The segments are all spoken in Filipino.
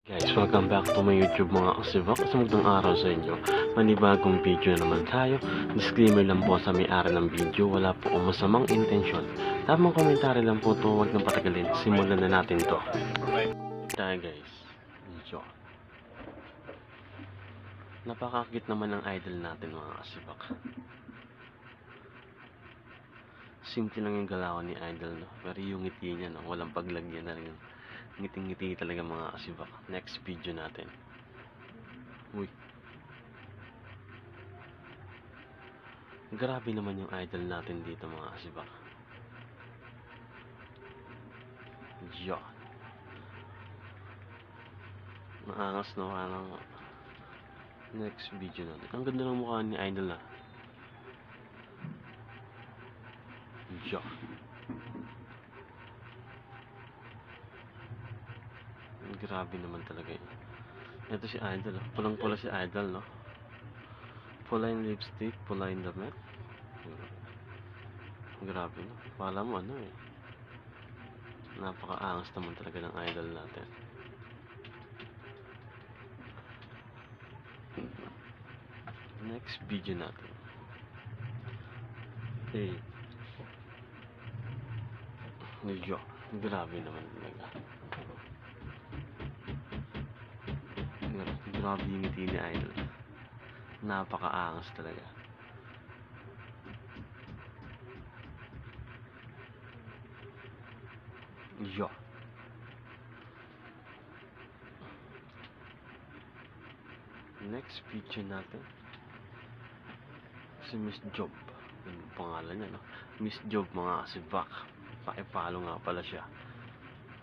Guys, welcome back to my YouTube mga kasibak. Sa magandang araw sa inyo. Manibagong video na naman tayo. Disclaimer lang po sa may-ari ng video. Wala po akong masamang intensyon. Tamang komentary lang po to. Huwag nang patagalin. Simulan na natin to. Tayo guys. Video. Napakakit naman ng idol natin mga kasibak. Simple lang yung galawan ni idol, no? Pero yung ngiti niya, no? Walang paglagyan na rin. Ngiting-ngiti talaga mga kasibak. Next video natin. Uy. Grabe naman yung idol natin dito mga kasibak. Yo. Naangas na parang next video natin. Ang ganda ng mukha ni idol na. Yo. Grabe naman talaga yun. Ito si idol. Pulang-pula si idol, no? Pula yung lipstick, pula yung damit. Grabe, no? Pala mo ano eh. Napaka-angas naman talaga ng idol natin. Next video natin. Hey. Yo. Grabe naman talaga. Grabe yung ngiti ni idol. Napaka-angas talaga. Yo. Next video natin. Si Miss Job. Yung pangalan niya, no? Miss Job mga kasibak. Paki-follow nga pala siya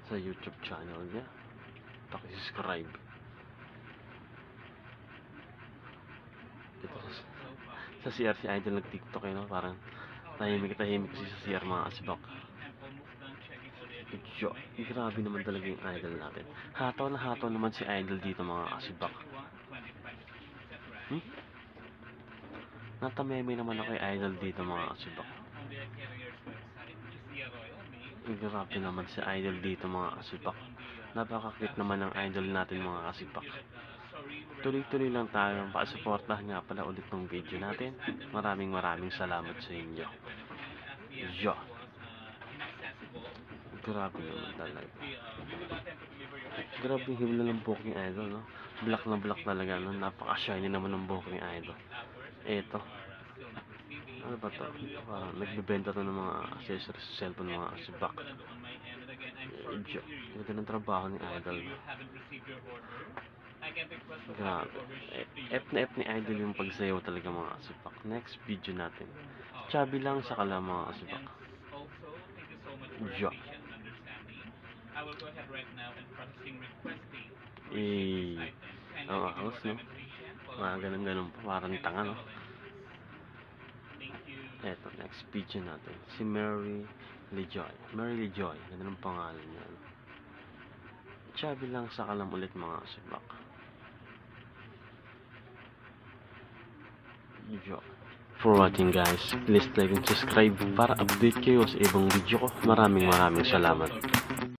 sa YouTube channel niya. Paki-subscribe. Ito sa CR si idol nag-TikTok eh, no? Parang tahimik-tahimik kasi sa CR mga kasibak. Yo, grabe naman talaga yung idol natin. Hataw na hataw naman si idol dito mga kasibak. Natameme naman ako kay idol dito mga kasibak. Grabe naman si idol dito mga kasibak. Napakakit naman ng idol natin mga kasibak. Tuloy-tuloy lang tayo. Pakisuportahan nga pala ulit ng video natin. Maraming salamat sa inyo. Yo. Grabe naman talaga. Grabe yung himla ng buhok ni idol, no? Black na black talaga, no? Napaka-shiny naman ng buhok ni idol. Eto. Ano ba to? Nagbebenta to ng mga accessories sa cellphone ng mga kasibak. Yo. Ganda ng trabaho ni idol, no? Grabe. F na F ni idol yung pagsayaw talaga mga kasibak. Next video natin. Chubby lang sa kala mga kasibak. Yo. Ang angas, no? Mga ganun pa, parang tanga, no? Eto, next video natin. Si Mary Lejoy. Mary Lejoy. Ganda ng pangalan niya, no? Chubby lang sa kalam ulit mga kasibak. Yo. For watching guys, please like and subscribe para update kayo sa ibang video ko. Maraming salamat.